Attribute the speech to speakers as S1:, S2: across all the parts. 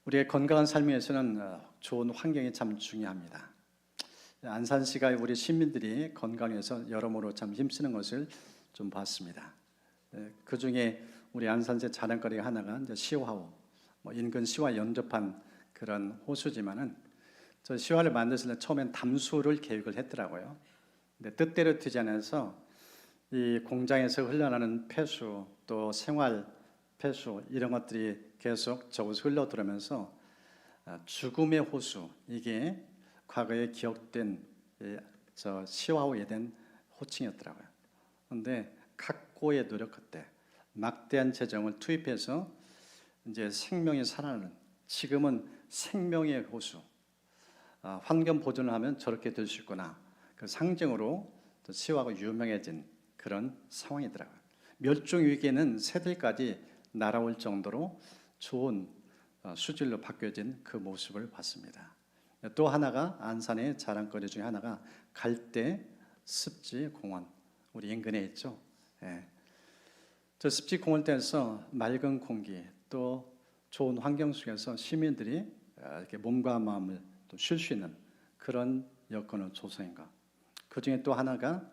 S1: 우리의 건강한 삶 위해서는 좋은 환경이 참 중요합니다. 안산시가 우리 시민들이 건강을 위해서 여러모로 참 힘쓰는 것을 좀 봤습니다. 그 중에 우리 안산시의 자랑거리가 하나가 이제 시화호, 인근 시와 연접한 그런 호수지만은 저 시화를 만들었을 때 처음엔 담수를 계획을 했더라고요. 근데 뜻대로 되지 않아서 이 공장에서 흘러나오는 폐수 또 생활 폐수 이런 것들이 계속 저곳에 흘러들어오면서 죽음의 호수, 이게 과거에 기억된 저 시화호에 대한 호칭이었더라고요. 그런데 각고의 노력 끝에 막대한 재정을 투입해서 이제 생명이 살아나는, 지금은 생명의 호수, 환경 보존을 하면 저렇게 될 수 있구나, 그 상징으로 시화가 유명해진 그런 상황이더라고요. 멸종 위기에는 새들까지 날아올 정도로 좋은 수질로 바뀌어진 그 모습을 봤습니다. 또 하나가 안산의 자랑거리 중에 하나가 갈대 습지 공원, 우리 인근에 있죠. 저 습지 공원에서 맑은 공기 또 좋은 환경 속에서 시민들이 이렇게 몸과 마음을 또 쉴 수 있는 그런 여건을 조성한 것. 그 중에 또 하나가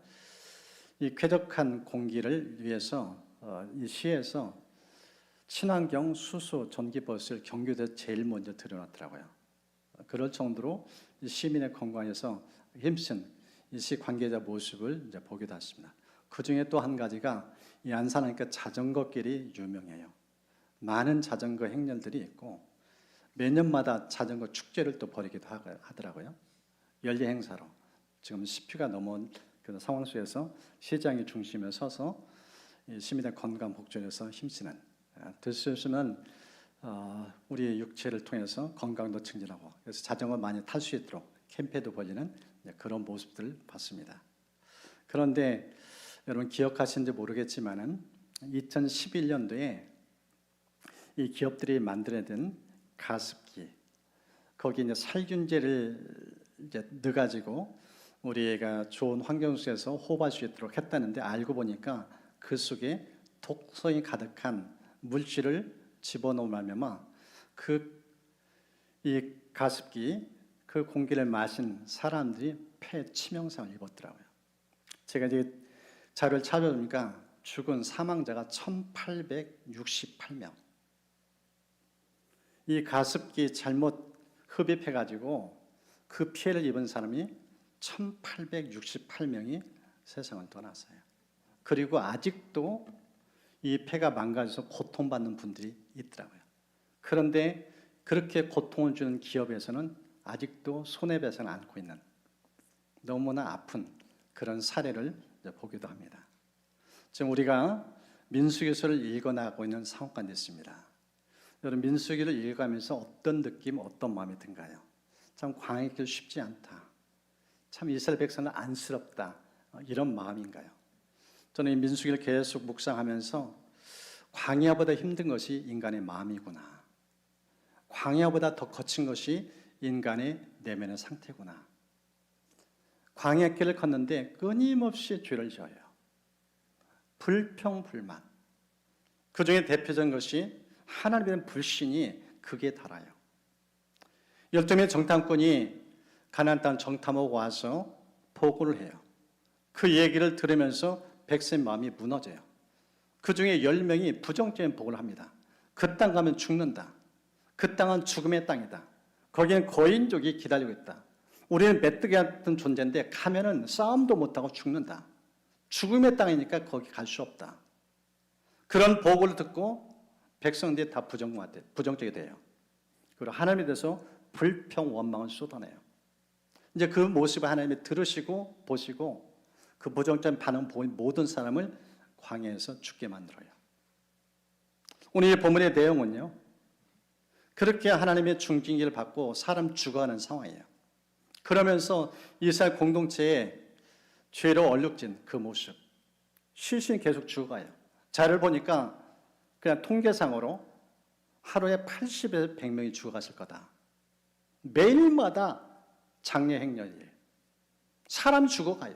S1: 이 쾌적한 공기를 위해서 이 시에서 친환경 수소 전기버스를 경기도에 제일 먼저 들여놨더라고요. 그럴 정도로 이 시민의 건강에서 힘쓴 이 시 관계자 모습을 이제 보기도 했습니다. 그 중에 또 한 가지가 이 안산하니까 자전거 길이 유명해요. 많은 자전거 행렬들이 있고 매년마다 자전거 축제를 또 벌이기도 하더라고요. 연례 행사로 지금 10회가 넘은 그런 상황 속에서 시장의 중심에 서서 시민의 건강 복전에서 힘쓰는, 될 수 있으면 우리의 육체를 통해서 건강도 증진하고, 그래서 자전거 많이 탈 수 있도록 캠페인도 벌이는 그런 모습들을 봤습니다. 그런데 여러분 기억하시는지 모르겠지만은 2011년도에 이 기업들이 만들어낸 가습기, 거기 이제 살균제를 이제 넣어가지고 우리 애가 좋은 환경 속에서 호흡할 수 있도록 했다는데, 알고 보니까 그 속에 독성이 가득한 물질을 집어넣으면 이 가습기, 그 공기를 마신 사람들이 폐 치명상을 입었더라고요. 제가 이제 자료를 찾아보니까 죽은 사망자가 1,868명. 이 가습기 잘못 흡입해가지고 그 피해를 입은 사람이 1,868명이 세상을 떠났어요. 그리고 아직도 이 폐가 망가져서 고통받는 분들이 있더라고요. 그런데 그렇게 고통을 주는 기업에서는 아직도 손해배상을 안고 있는 너무나 아픈 그런 사례를 보기도 합니다. 지금 우리가 민수기서를 읽어나가고 있는 상황까지 있습니다. 여러분 민수기를 읽어가면서 어떤 느낌, 어떤 마음이 든가요? 참 광야길 쉽지 않다, 참 이스라엘 백성은 안쓰럽다, 이런 마음인가요? 저는 이 민수기를 계속 묵상하면서 광야보다 힘든 것이 인간의 마음이구나, 광야보다 더 거친 것이 인간의 내면의 상태구나. 광야길을 걷는데 끊임없이 죄를 지어요. 불평불만. 그 중에 대표적인 것이 하나님에 대한 불신이 극에 달아요. 열두 정탐꾼이 가나안 땅 정탐하고 와서 보고를 해요. 그 얘기를 들으면서 백성의 마음이 무너져요. 그 중에 10명이 부정적인 보고를 합니다. 그 땅 가면 죽는다. 그 땅은 죽음의 땅이다. 거기는 거인족이 기다리고 있다. 우리는 메뚜기 같은 존재인데 가면은 싸움도 못하고 죽는다. 죽음의 땅이니까 거기 갈 수 없다. 그런 보고를 듣고 백성들이 다 부정적이 돼요. 그리고 하나님에 대해서 불평, 원망을 쏟아내요. 이제 그 모습을 하나님이 들으시고 보시고 그 부정적인 반응 보인 모든 사람을 광야에서 죽게 만들어요. 오늘 이 본문의 내용은요, 그렇게 하나님의 중징계를 받고 사람 죽어가는 상황이에요. 그러면서 이스라엘 공동체에 죄로 얼룩진 그 모습, 실신이 계속 죽어가요. 자료를 보니까 그냥 통계상으로 하루에 80에서 100명이 죽어갔을 거다. 매일마다 장례 행렬이에요. 사람 죽어가요.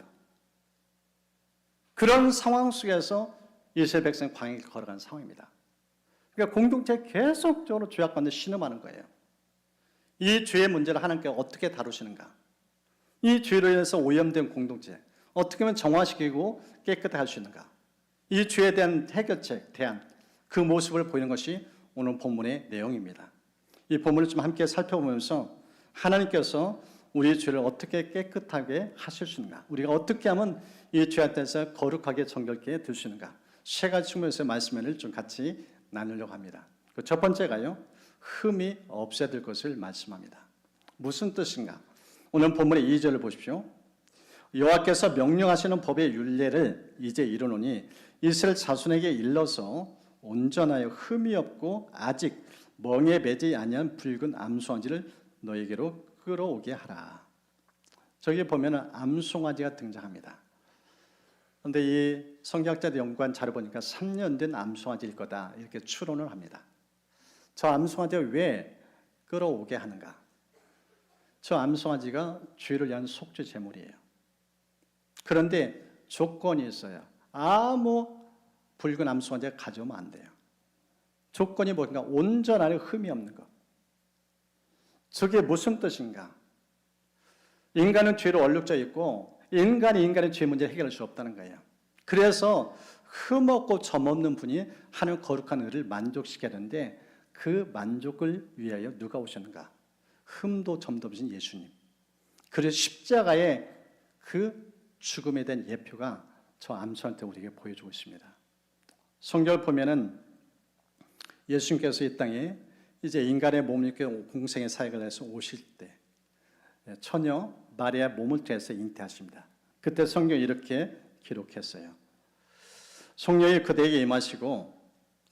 S1: 그런 상황 속에서 이스라엘 백성이 광야를 걸어가는 상황입니다. 그러니까 공동체에 계속적으로 죄악 가운데 신음하는 거예요. 이 죄의 문제를 하나님께서 어떻게 다루시는가? 이 죄로 인해서 오염된 공동체 어떻게 하면 정화시키고 깨끗하게 할 수 있는가? 이 죄에 대한 해결책, 대안, 그 모습을 보이는 것이 오늘 본문의 내용입니다. 이 본문을 좀 함께 살펴보면서 하나님께서 우리의 죄를 어떻게 깨끗하게 하실 수 있는가? 우리가 어떻게 하면 이 죄에 대해서 거룩하게 정결케 될 수 있는가? 세 가지 측면에서 말씀을 좀 같이 나누려고 합니다. 그 첫 번째가요, 흠이 없애야 될 것을 말씀합니다. 무슨 뜻인가? 오늘 본문의 2절을 보십시오. 여호와께서 명령하시는 법의 율례를 이제 이루노니 이스라엘 자손에게 일러서 온전하여 흠이 없고 아직 멍에 매지 아니한 붉은 암송아지를 너에게로 끌어오게 하라. 저기 보면은 암송아지가 등장합니다. 그런데 이 성경학자들 연구한 자료 보니까 3년 된 암송아지일 거다 이렇게 추론을 합니다. 저 암송아지가 왜 끌어오게 하는가? 저 암송아지가 죄를 위한 속죄 제물이에요. 그런데 조건이 있어요. 아무 붉은 암송아지가 가져오면 안 돼요. 조건이 뭔가 온전하고 흠이 없는 것. 저게 무슨 뜻인가? 인간은 죄로 얼룩져 있고 인간이 인간의 죄 문제를 해결할 수 없다는 거예요. 그래서 흠없고 점없는 분이 하나님 거룩한 의를 만족시켜야 하는데 그 만족을 위하여 누가 오셨는가? 흠도 점도 없으신 예수님. 그래서 십자가의 그 죽음에 대한 예표가 저 암송한테 우리에게 보여주고 있습니다. 성경을 보면은 예수님께서 이 땅에 이제 인간의 몸을 입고 공생의 사역을 해서 오실 때 처녀 마리아 몸을 통해서 잉태하십니다. 그때 성경이 이렇게 기록했어요. 성령이 그대에게 임하시고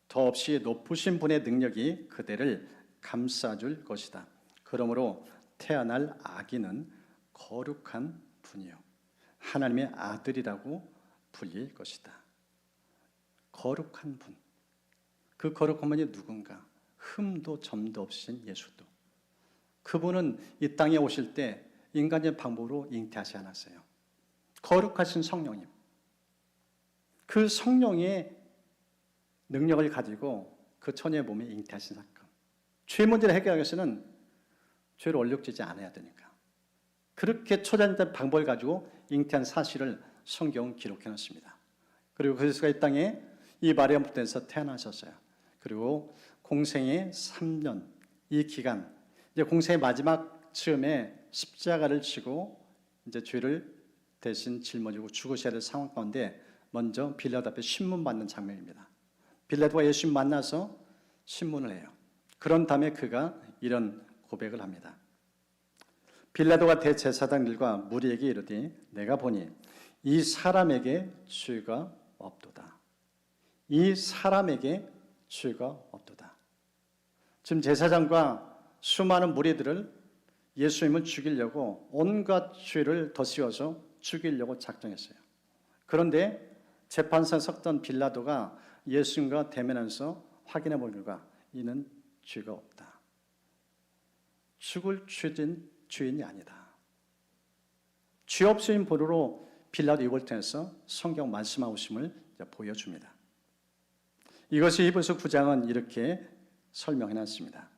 S1: 더없이 높으신 분의 능력이 그대를 감싸줄 것이다. 그러므로 태어날 아기는 거룩한 분이요 하나님의 아들이라고 불릴 것이다. 거룩한 분. 그 거룩한 분이 누군가? 흠도 점도 없으신 예수도. 그분은 이 땅에 오실 때 인간의 방법으로 잉태하지 않았어요. 거룩하신 성령님. 그 성령의 능력을 가지고 그 처녀의 몸에 잉태하신 사건. 죄 문제를 해결하기 위해서는 죄를 얼룩지지 않아야 되니까. 그렇게 초자연된 방법을 가지고 잉태한 사실을 성경은 기록해 놨습니다. 그리고 그리스도가 이 땅에 이 마리아부터에서 태어나셨어요. 그리고 공생의 3년 이 기간 이제 공생의 마지막 즈음에 십자가를 지고 이제 죄를 대신 짊어지고 죽으셔야 될 상황 가운데 먼저 빌라도 앞에 신문 받는 장면입니다. 빌라도가 예수님 만나서 신문을 해요. 그런 다음에 그가 이런 고백을 합니다. 빌라도가 대제사장들과 무리에게 이르되 내가 보니 이 사람에게 죄가 없도다. 이 사람에게 죄가 없도다. 지금 제사장과 수많은 무리들을 예수님을 죽이려고 온갖 죄를 덧씌워서 죽이려고 작정했어요. 그런데 재판사에 섰던 빌라도가 예수님과 대면하면서 확인해 본 결과 이는 죄가 없다. 죽을 죄인이 아니다. 죄 없으신 분으로 빌라도 입을 통해서 성경 말씀하고 있음을 보여줍니다. 이것이 히브리서 9장은 이렇게 설명해 놨습니다.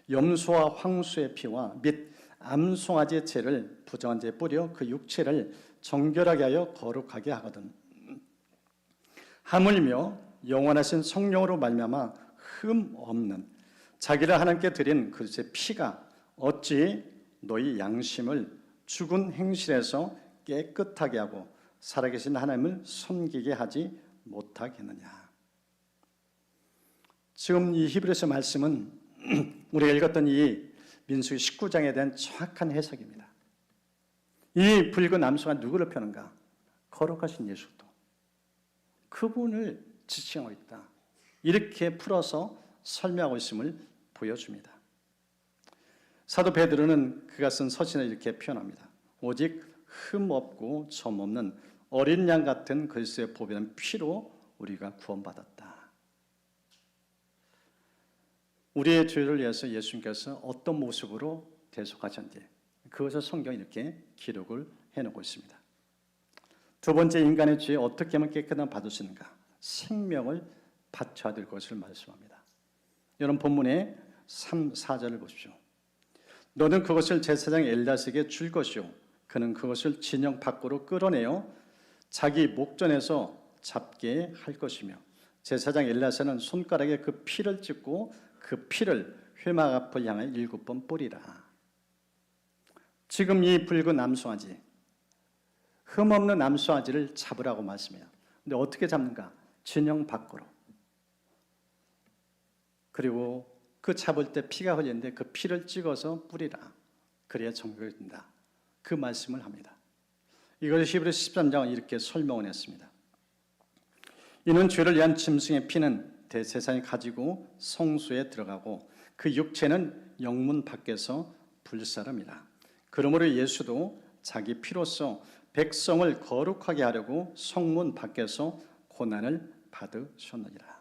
S1: 염소와 황소의 피와 및 암송아지의 채를 부정한 데에 뿌려 그 육체를 정결하게 하여 거룩하게 하거든. 하물며 영원하신 성령으로 말미암아 흠 없는 자기를 하나님께 드린 그리스도의 피가 어찌 너희 양심을 죽은 행실에서 깨끗하게 하고 살아계신 하나님을 섬기게 하지 못하겠느냐. 지금 이 히브리서 말씀은 우리가 읽었던 이 민수기 19장에 대한 정확한 해석입니다. 이 붉은 암소가 누구를 펴는가? 거룩하신 예수도. 그분을 지칭하고 있다. 이렇게 풀어서 설명하고 있음을 보여줍니다. 사도 베드로는 그가 쓴 서신을 이렇게 표현합니다. 오직 흠 없고 점 없는 어린 양 같은 그리스도의 보배는 피로 우리가 구원받았다. 우리의 죄를 위해서 예수님께서 어떤 모습으로 대속하셨는지 그것을 성경이 이렇게 기록을 해놓고 있습니다. 두 번째, 인간의 죄에 어떻게 하면 깨끗함을 받을 수 있는가? 생명을 바쳐야 될 것을 말씀합니다. 여러분 본문의 3, 4절을 보십시오. 너는 그것을 제사장 엘리야에게 줄 것이요 그는 그것을 진영 밖으로 끌어내어 자기 목전에서 잡게 할 것이며 제사장 엘리야는 손가락에 그 피를 찍고 그 피를 회막 앞을 향해 7번 뿌리라. 지금 이 붉은 암송아지, 흠없는 암송아지를 잡으라고 말씀해요. 근데 어떻게 잡는가? 진영 밖으로. 그리고 그 잡을 때 피가 흘리는데 그 피를 찍어서 뿌리라. 그래야 정결이 된다. 그 말씀을 합니다. 이걸 히브리서 13장은 이렇게 설명을 했습니다. 이는 죄를 위한 짐승의 피는 대제사장이 가지고 성소에 들어가고 그 육체는 영문 밖에서 불사릅니다. 그러므로 예수도 자기 피로써 백성을 거룩하게 하려고 성문 밖에서 고난을 받으셨느니라.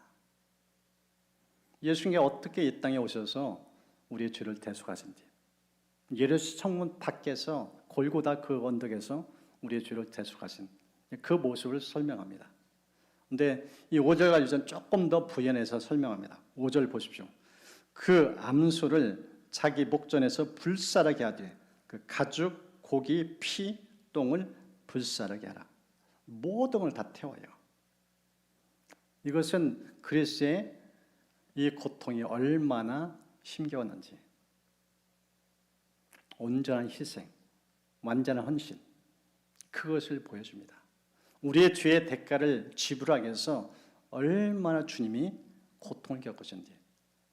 S1: 예수님이 어떻게 이 땅에 오셔서 우리의 죄를 대속하신지, 예루살렘 성문 밖에서 골고다 그 언덕에서 우리의 죄를 대속하신 그 모습을 설명합니다. 근데 이 5절 가지고 조금 더 부연해서 설명합니다. 5절 보십시오. 그 암소를 자기 목전에서 불사르게 하되 그 가죽, 고기, 피, 똥을 불사르게 하라. 모든 걸 다 태워요. 이것은 그리스도의 이 고통이 얼마나 힘겨웠는지, 온전한 희생, 완전한 헌신, 그것을 보여줍니다. 우리의 죄의 대가를 지불하기 위해서 얼마나 주님이 고통을 겪으셨는지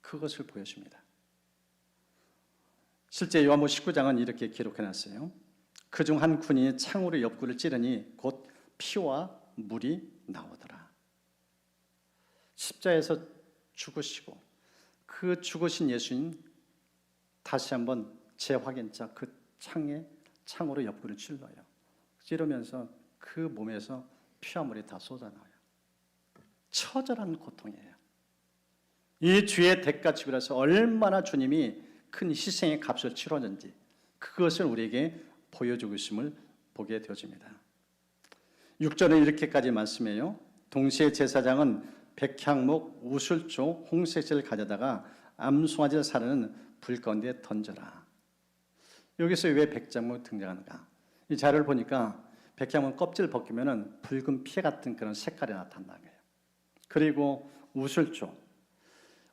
S1: 그것을 보여줍니다. 실제 요한복음 19장은 이렇게 기록해놨어요. 그중 한 군인이 창으로 옆구리를 찌르니 곧 피와 물이 나오더라. 십자에서 죽으시고 그 죽으신 예수님 다시 한번 재확인자 그 창으로 옆구리를 찔러요. 찌르면서 그 몸에서 피와 물이 다 쏟아나와요. 처절한 고통이에요. 이 죄의 대가 지불해서 얼마나 주님이 큰 희생의 값을 치렀는지 그것을 우리에게 보여주고 있음을 보게 되어집니다. 6절은 이렇게까지 말씀해요. 동시에 제사장은 백향목, 우슬조, 홍색지를 가져다가 암송아지를 사르는 불 가운데 던져라. 여기서 왜 백향목이 등장하는가? 이 자료를 보니까 백향목 껍질을 벗기면 붉은 피 같은 그런 색깔이 나타나는 거예요. 그리고 우슬조,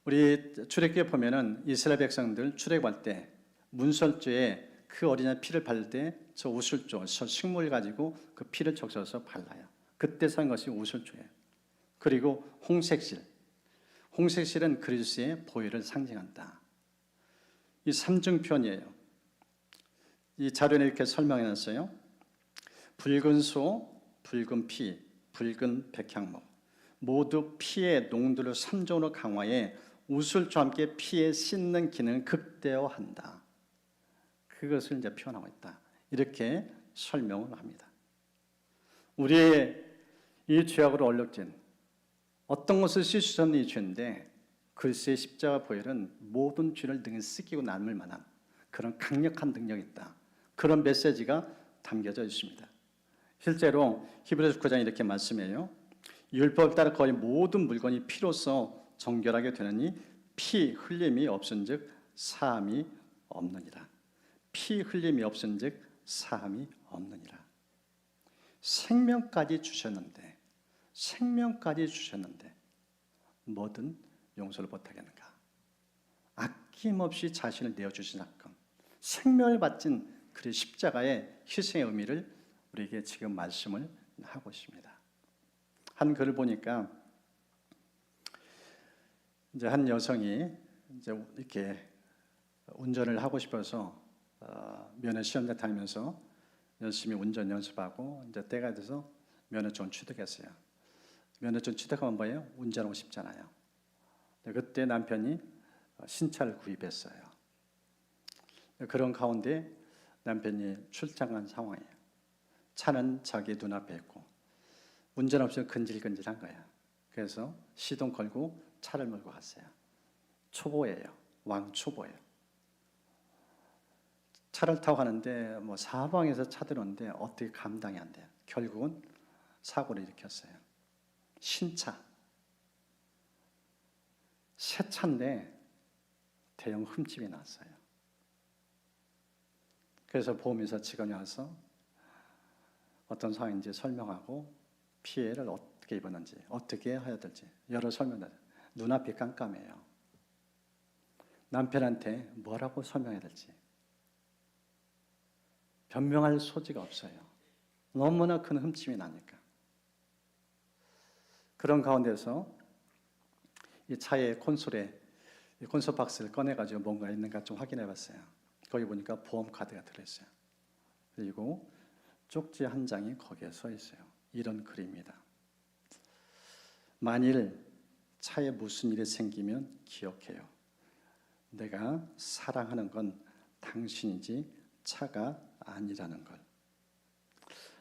S1: 우리 출애굽기에 보면은 이스라엘 백성들 출애굽할 때 문설주에 그 어린아이 피를 바를 때 저 우슬조, 저 식물 가지고 그 피를 적셔서 발라요. 그때 산 것이 우슬조예요. 그리고 홍색실, 홍색실은 그리스도의 보혈을 상징한다. 이 삼중 표현이에요. 이 자료에 이렇게 설명해놨어요. 붉은 소, 붉은 피, 붉은 백향목 모두 피의 농도를 3종으로 강화해 우슬과 함께 피에 씻는 기능을 극대화한다. 그것을 이제 표현하고 있다. 이렇게 설명을 합니다. 우리의 이 죄악으로 얼룩진 어떤 것을 씻을 수 없는 이 죄인데 그리스도의 십자가 보혈은 모든 죄를 등에 씻기고 남을 만한 그런 강력한 능력이 있다. 그런 메시지가 담겨져 있습니다. 실제로 히브리서 9장 이렇게 말씀해요. 율법을 따라 거의 모든 물건이 피로써 정결하게 되느니 피 흘림이 없은즉 사함이 없느니라. 피 흘림이 없은즉 사함이 없느니라. 생명까지 주셨는데 뭐든 용서를 못하겠는가? 아낌없이 자신을 내어주신 사건, 생명을 바친 그의 십자가의 희생의 의미를 우리에게 지금 말씀을 하고 있습니다. 한 글을 보니까 이제 한 여성이 이제 이렇게 운전을 하고 싶어서 면허 시험대 다니면서 열심히 운전 연습하고 이제 때가 돼서 면허증을 취득했어요. 면허증 취득하면 뭐예요? 운전하고 싶잖아요. 그때 남편이 신차를 구입했어요. 그런 가운데 남편이 출장 간 상황이에요. 차는 자기 눈앞에 있고 운전 없이는 근질근질한 거야. 그래서 시동 걸고 차를 몰고 갔어요. 초보예요. 왕초보예요. 차를 타고 가는데 뭐 사방에서 차 들어오는데 어떻게 감당이 안 돼요. 결국은 사고를 일으켰어요. 신차. 새 차인데 대형 흠집이 났어요. 그래서 보험회사 직원이 와서 어떤 상황인지 설명하고 피해를 어떻게 입었는지 어떻게 해야 될지 여러 설명을 눈앞이 깜깜해요. 남편한테 뭐라고 설명해야 될지 변명할 소지가 없어요. 너무나 큰 흠집이 나니까. 그런 가운데서 이 차의 콘솔에 이 콘솔 박스를 꺼내가지고 뭔가 있는가 좀 확인해봤어요. 거기 보니까 보험 카드가 들어있어요. 그리고 쪽지 한 장이 거기에 써 있어요. 이런 글입니다. 만일 차에 무슨 일이 생기면 기억해요. 내가 사랑하는 건 당신이지 차가 아니라는 걸.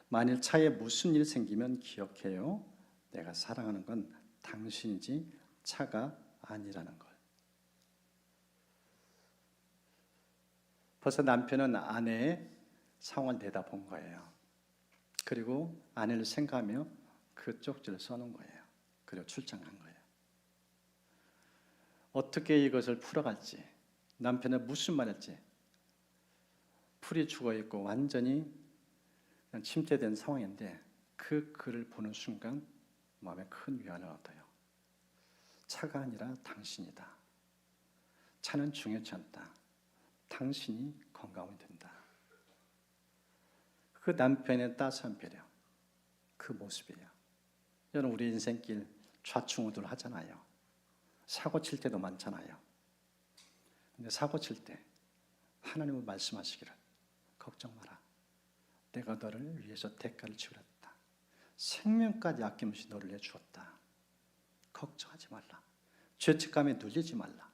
S1: 만일 차에 무슨 일이 생기면 기억해요. 내가 사랑하는 건 당신이지 차가 아니라는 걸. 벌써 남편은 아내의 상황을 내다본 거예요. 그리고 아내를 생각하며 그 쪽지를 써놓은 거예요. 그리고 출장 간 거예요. 어떻게 이것을 풀어갈지, 남편은 무슨 말일지 풀이 죽어있고 완전히 침체된 상황인데 그 글을 보는 순간 마음에 큰 위안을 얻어요. 차가 아니라 당신이다. 차는 중요치 않다. 당신이 건강하면 된다. 그 남편의 따스한 배려, 그 모습이에요. 여러분 우리 인생길 좌충우돌 하잖아요. 사고 칠 때도 많잖아요. 근데 사고 칠 때 하나님은 말씀하시기를 걱정 마라. 내가 너를 위해서 대가를 치르었다. 생명까지 아낌없이 너를 위해 주었다. 걱정하지 말라. 죄책감에 눌리지 말라.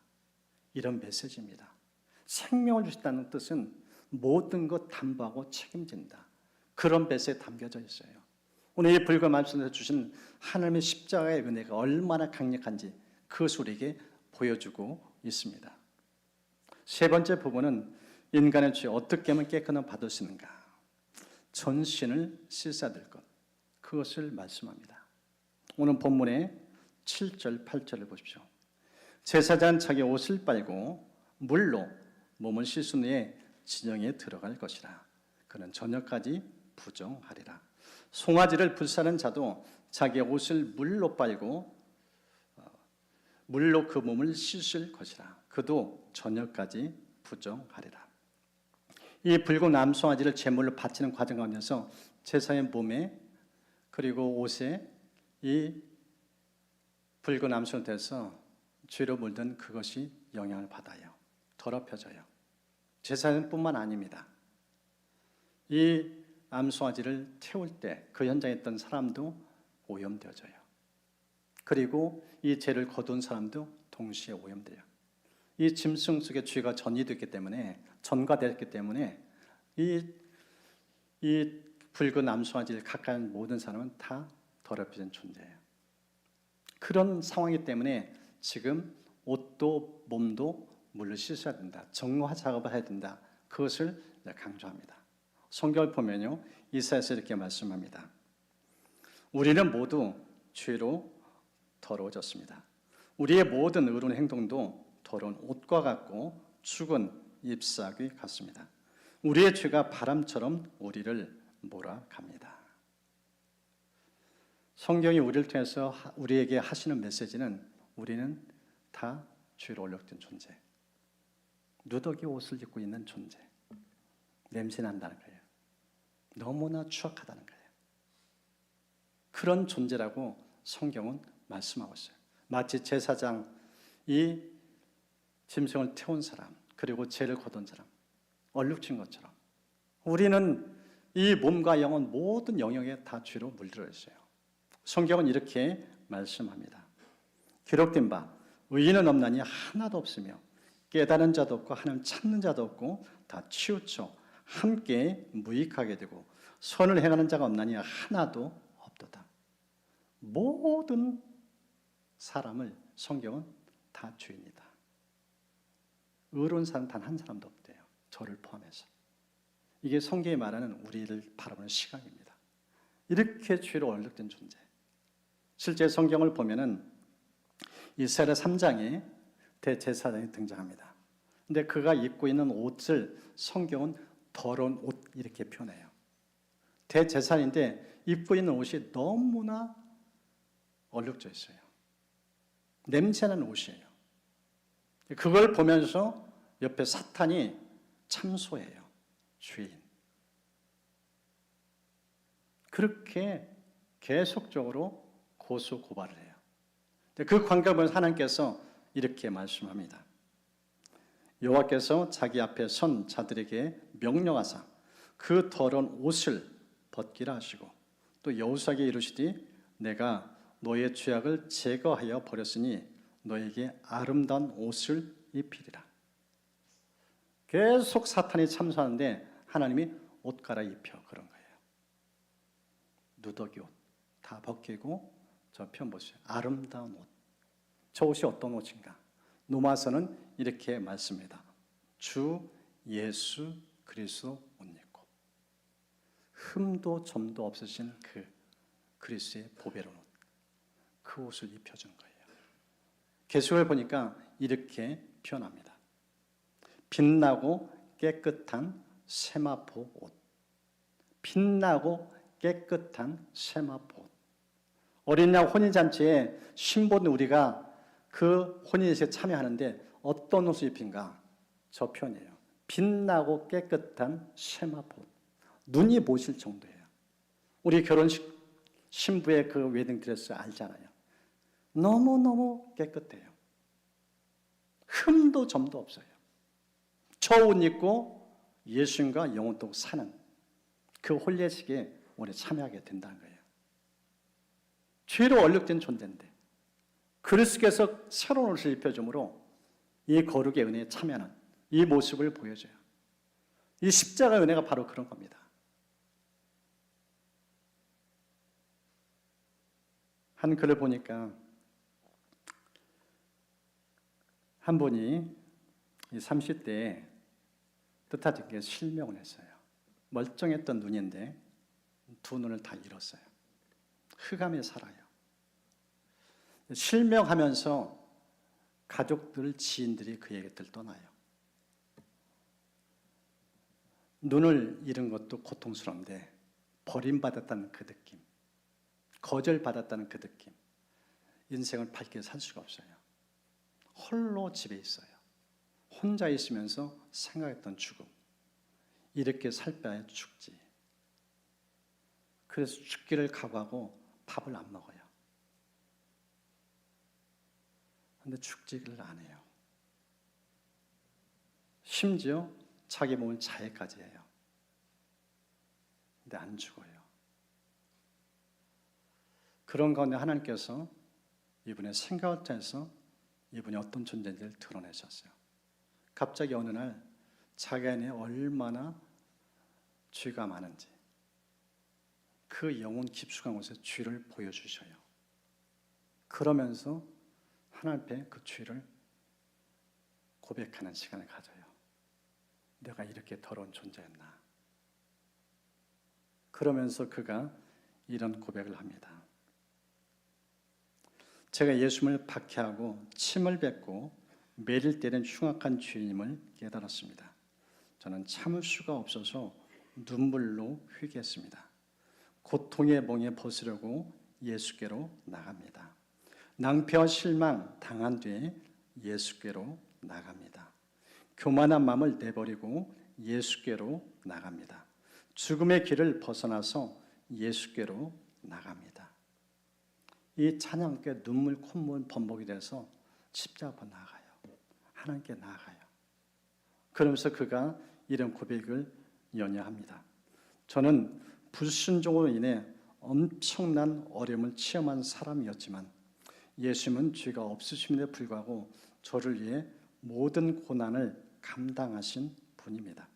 S1: 이런 메시지입니다. 생명을 주셨다는 뜻은 모든 것 담보하고 책임진다. 그런 메시지에 담겨져 있어요. 오늘 이 불과 말씀에서 주신 하나님의 십자가의 은혜가 얼마나 강력한지 그것을 우리에게 보여주고 있습니다. 세 번째 부분은 인간의 죄 어떻게 하면 깨끗함을 받을 수 있는가? 전신을 씻어야 것, 그것을 말씀합니다. 오늘 본문의 7절, 8절을 보십시오. 제사장은 자기 옷을 빨고 물로 몸을 씻은 후에 진영에 들어갈 것이라. 그는 저녁까지 부정하리라. 송아지를 불사는 자도 자기 옷을 물로 빨고 물로 그 몸을 씻을 것이라. 그도 저녁까지 부정하리라. 이 붉은 암송아지를 제물로 바치는 과정 가운데서 제사의 몸에 그리고 옷에 이 붉은 암송이 돼서 죄로 물든 그것이 영향을 받아요. 더럽혀져요. 제사장뿐만 아닙니다. 이 암송아지를 태울 때 그 현장에 있던 사람도 오염되어져요. 그리고 이 죄를 거둔 사람도 동시에 오염돼요. 이 짐승 속에 죄가 전이됐기 때문에 전가됐기 때문에 이 붉은 암송아지를 가까이 하는 모든 사람은 다 더럽혀진 존재예요. 그런 상황이기 때문에 지금 옷도 몸도 물로 씻어야 된다. 정화 작업을 해야 된다. 그것을 강조합니다. 성경을 보면요, 이사야서 이렇게 말씀합니다. 우리는 모두 죄로 더러워졌습니다. 우리의 모든 의로운 행동도 더러운 옷과 같고 죽은 잎사귀 같습니다. 우리의 죄가 바람처럼 우리를 몰아갑니다. 성경이 우리를 통해서 우리에게 하시는 메시지는 우리는 다 죄로 얼룩된 존재, 누더기 옷을 입고 있는 존재, 냄새 난다는 거예요. 너무나 추악하다는 거예요. 그런 존재라고 성경은 말씀하고 있어요. 마치 제사장이 짐승을 태운 사람, 그리고 죄를 거둔 사람, 얼룩진 것처럼 우리는 이 몸과 영혼 모든 영역에 다 죄로 물들어 있어요. 성경은 이렇게 말씀합니다. 기록된 바 의인은 없나니 하나도 없으며 깨달은 자도 없고 하나님 찾는 자도 없고 다 치우쳐 함께 무익하게 되고 선을 행하는 자가 없나니 하나도 없도다. 모든 사람을 성경은 다 죄인이다. 의로운 사람 단 한 사람도 없대요. 저를 포함해서. 이게 성경이 말하는 우리를 바라보는 시각입니다. 이렇게 죄로 얼룩된 존재. 실제 성경을 보면은 이스라엘 3장에 대제사장이 등장합니다. 근데 그가 입고 있는 옷을 성경은 더러운 옷 이렇게 표현해요. 대제사장인데 입고 있는 옷이 너무나 얼룩져 있어요. 냄새나는 옷이에요. 그걸 보면서 옆에 사탄이 참소해요. 주인. 그렇게 계속적으로 고소 고발을 해요. 그 광경을 보면서 하나님께서 이렇게 말씀합니다. 여호와께서 자기 앞에 선 자들에게 명령하사 그 더러운 옷을 벗기라 하시고 또 여호수아에게 이르시되 내가 너의 죄악을 제거하여 버렸으니 너에게 아름다운 옷을 입히리라. 계속 사탄이 참소하는데 하나님이 옷 갈아입혀 그런 거예요. 누더기 옷 다 벗기고 저 편 보세요. 아름다운 옷. 저 옷이 어떤 옷인가? 로마서는 이렇게 말씀합니다. 주 예수 그리스도 옷 입고 흠도 점도 없으신 그 그리스도의 보배로운 옷, 그 옷을 입혀준 거예요. 계시록을 보니까 이렇게 표현합니다. 빛나고 깨끗한 세마포 옷. 빛나고 깨끗한 세마포 옷. 어린 양 혼인잔치에 신부는 우리가 그 혼인잔치에 참여하는데 어떤 옷을 입힌가? 저 표현이에요. 빛나고 깨끗한 세마포 옷. 눈이 보실 정도예요. 우리 결혼식 신부의 그 웨딩드레스 알잖아요. 너무너무 깨끗해요. 흠도 점도 없어요. 저 옷 입고 예수님과 영원토록 사는 그 혼례식에 우리 참여하게 된다는 거예요. 죄로 얼룩된 존재인데 그리스도께서 새로운 옷을 입혀줌으로 이 거룩의 은혜에 참여하는 이 모습을 보여줘요. 이 십자가 은혜가 바로 그런 겁니다. 한 글을 보니까 한 분이 30대에 뜻하게 실명을 했어요. 멀쩡했던 눈인데 두 눈을 다 잃었어요. 흑암에 살아요. 실명하면서 가족들, 지인들이 그에게 떠나요. 눈을 잃은 것도 고통스러운데 버림받았다는 그 느낌, 거절받았다는 그 느낌, 인생을 밝게 살 수가 없어요. 홀로 집에 있어요. 혼자 있으면서 생각했던 죽음. 이렇게 살 바에 죽지. 그래서 죽기를 각오하고 밥을 안 먹어요. 근데 죽지를 안 해요. 심지어 자기 몸을 자해까지 해요. 근데 안 죽어요. 그런 가운데 하나님께서 이분의 생각을 통해서 이분이 어떤 존재인지를 드러내셨어요. 갑자기 어느 날 자기 안에 얼마나 죄가 많은지 그 영혼 깊숙한 곳에 죄를 보여주셔요. 그러면서 하나님 앞에 그 죄를 고백하는 시간을 가져요. 내가 이렇게 더러운 존재였나. 그러면서 그가 이런 고백을 합니다. 제가 예수님을 박해하고 침을 뱉고 매를 때린 흉악한 죄인임을 깨달았습니다. 저는 참을 수가 없어서 눈물로 회개했습니다. 고통의 멍에 벗으려고 예수께로 나갑니다. 낭패와 실망 당한 뒤에 예수께로 나갑니다. 교만한 마음을 내버리고 예수께로 나갑니다. 죽음의 길을 벗어나서 예수께로 나갑니다. 이 찬양께 눈물 콧물 범벅이 돼서 십자가 앞에 나가요. 하나님께 나아가요. 그러면서 그가 이런 고백을 연야합니다. 저는 불순종으로 인해 엄청난 어려움을 체험한 사람이었지만 예수님은 죄가 없으심에도 불구하고 저를 위해 모든 고난을 감당하신 분입니다.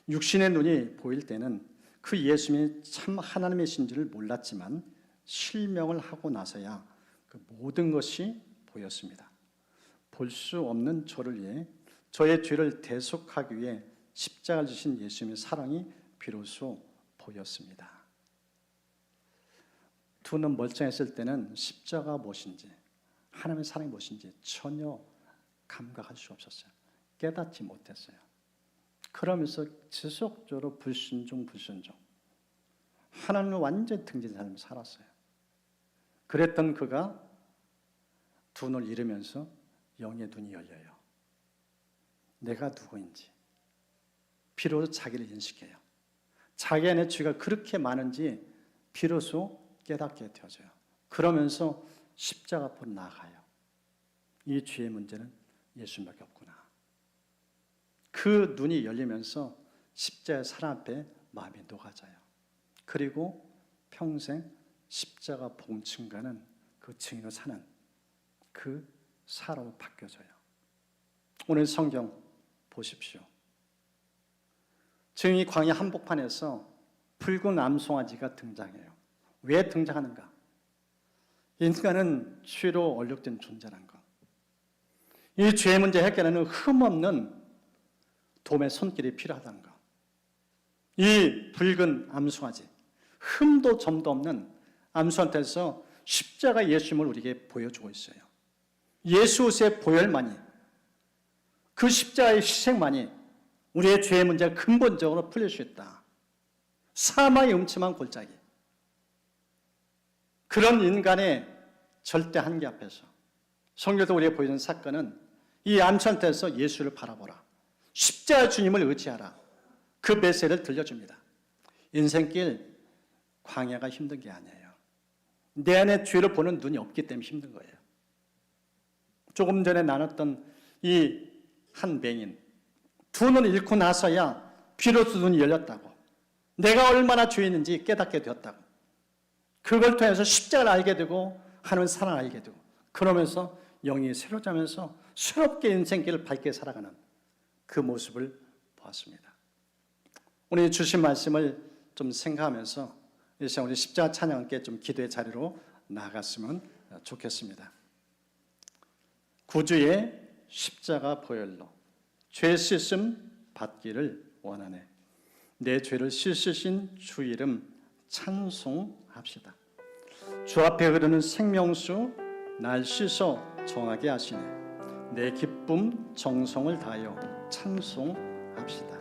S1: 육신의 눈이 보일 때는 그 예수님이 참 하나님이신지를 몰랐지만 실명을 하고 나서야 그 모든 것이 보였습니다. 볼 수 없는 저를 위해 저의 죄를 대속하기 위해 십자가를 지신 예수님의 사랑이 비로소 보였습니다. 두 눈 멀쩡했을 때는 십자가 무엇인지 하나님의 사랑이 무엇인지 전혀 감각할 수 없었어요. 깨닫지 못했어요. 그러면서 지속적으로 불순종 하나님을 완전히 등진 삶을 살았어요. 그랬던 그가 두 눈을 잃으면서 영의 눈이 열려요. 내가 누구인지 비로소 자기를 인식해요. 자기 안에 죄가 그렇게 많은지 비로소 깨닫게 되어져요. 그러면서 십자가 앞으로 나아가요. 이 죄의 문제는 예수님밖에 없구나. 그 눈이 열리면서 십자가의 사랑 앞에 마음이 녹아져요. 그리고 평생 십자가 복음 증가는 그 증인으로 사는 그 사람으로 바뀌어져요. 오늘 성경 보십시오. 증인이 광야 한복판에서 붉은 암송아지가 등장해요. 왜 등장하는가? 인간은 죄로 얼룩된 존재라는 것. 이 죄의 문제 해결하는 흠없는 도움의 손길이 필요하다는 것. 이 붉은 암송아지, 흠도 점도 없는 암송아지에서 십자가 예수님을 우리에게 보여주고 있어요. 예수의 보혈만이, 그 십자가의 희생만이 우리의 죄의 문제가 근본적으로 풀릴 수 있다. 사망의 음침한 골짜기, 그런 인간의 절대 한계 앞에서 성경에서 우리에게 보여주는 사건은 이 암천태에서 예수를 바라보라, 십자가 주님을 의지하라, 그 메시지를 들려줍니다. 인생길 광야가 힘든 게 아니에요. 내 안에 죄를 보는 눈이 없기 때문에 힘든 거예요. 조금 전에 나눴던 이 한 맹인, 두 눈을 잃고 나서야 비로소 눈이 열렸다고, 내가 얼마나 죄인인지 깨닫게 되었다고, 그걸 통해서 십자가를 알게 되고 하나님의 사랑을 알게 되고, 그러면서 영이 새로워지면서 새롭게 인생길을 밝게 살아가는 그 모습을 보았습니다. 오늘 주신 말씀을 좀 생각하면서 이 시간 우리 십자가 찬양 함께 좀 기도의 자리로 나아갔으면 좋겠습니다. 구주의 십자가 보혈로 죄 씻음 받기를 원하네. 내 죄를 씻으신 주 이름 찬송합시다. 주 앞에 흐르는 생명수 날 씻어 정하게 하시네. 내 기쁨 정성을 다하여 찬송합시다.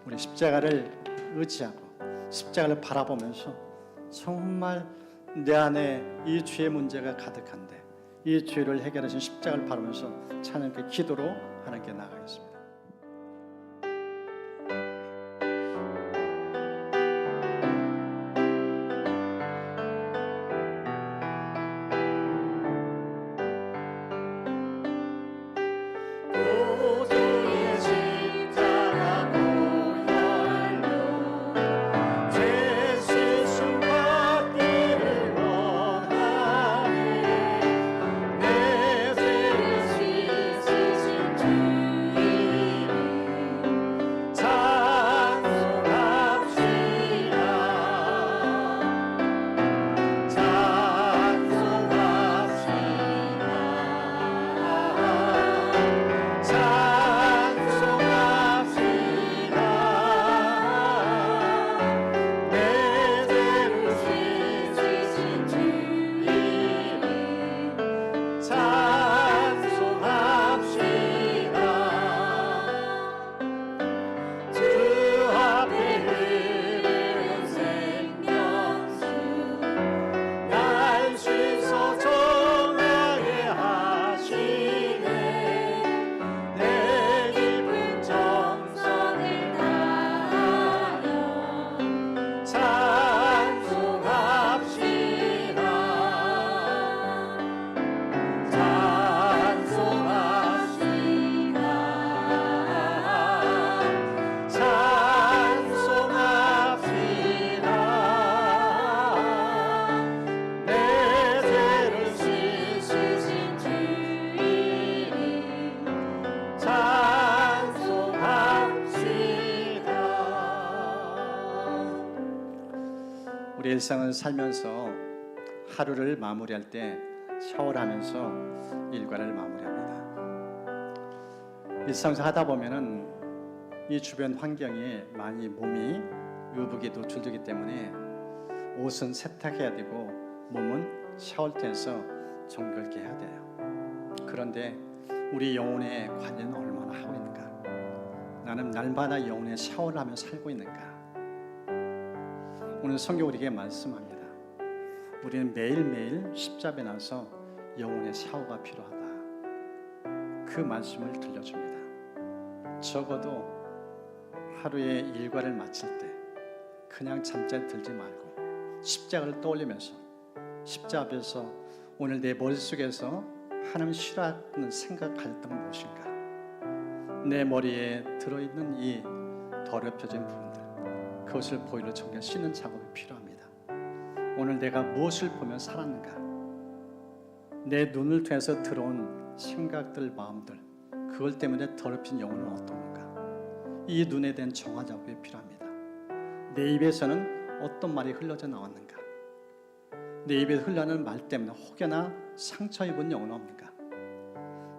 S1: 우리 십자가를 의지하고 십자가를 바라보면서 정말 내 안에 이 죄의 문제가 가득한데 이 죄를 해결하신 십자가를 바라보면서 찬양의 기도로 하나님께 나아가겠습니다. 우리 일상을 살면서 하루를 마무리할 때 샤워를 하면서 일과를 마무리합니다. 일상에서 하다 보면은 이 주변 환경에 많이 몸이 유혹에 노출되기 때문에 옷은 세탁해야 되고 몸은 샤워대에서 정결케 해야 돼요. 그런데 우리 영혼의 관리는 얼마나 하고 있는가? 나는 날마다 영혼의 샤워를 하며 살고 있는가? 오늘 성경 우리에게 말씀합니다. 우리는 매일매일 십자가에 나서 영혼의 샤워가 필요하다. 그 말씀을 들려줍니다. 적어도 하루의 일과를 마칠 때 그냥 잠자리 들지 말고 십자가를 떠올리면서 십자가 앞에서 오늘 내 머릿속에서 하나님 싫어하는 생각했던 무엇인가? 내 머리에 들어있는 이 더럽혀진 부분들, 그것을 보일러 정리해 씻는 작업이 필요합니다. 오늘 내가 무엇을 보며 살았는가? 내 눈을 통해서 들어온 생각들, 마음들, 그걸 때문에 더럽힌 영혼은 어떤가? 이 눈에 대한 정화 작업이 필요합니다. 내 입에서는 어떤 말이 흘러져 나왔는가? 내 입에 흘러나는 말 때문에 혹여나 상처 입은 영혼은 없는가?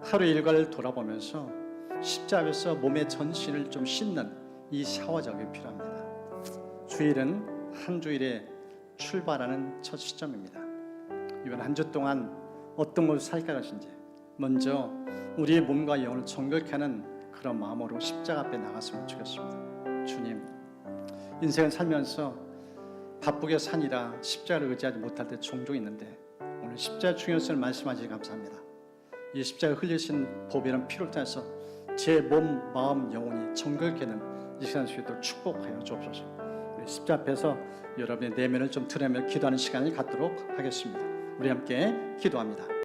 S1: 하루 일과를 돌아보면서 십자가에서 몸의 전신을 좀 씻는 이 샤워 작업이 필요합니다. 주일은 한 주일에 출발하는 첫 시점입니다. 이번 한 주 동안 어떤 것을 살갈 것인지 먼저 우리의 몸과 영혼을 정결케 하는 그런 마음으로 십자가 앞에 나갔으면 좋겠습니다. 주님, 인생을 살면서 바쁘게 사니라 십자가를 의지하지 못할 때 종종 있는데 오늘 십자가 중요성을 말씀하시니 감사합니다. 이 십자가 흘리신 보배란 피를 통해서 제 몸, 마음, 영혼이 정결케 하는 이 시간 속에도 축복하여 주옵소서. 우리 십자가 앞에서 여러분의 내면을 좀 드러내며 기도하는 시간을 갖도록 하겠습니다. 우리 함께 기도합니다.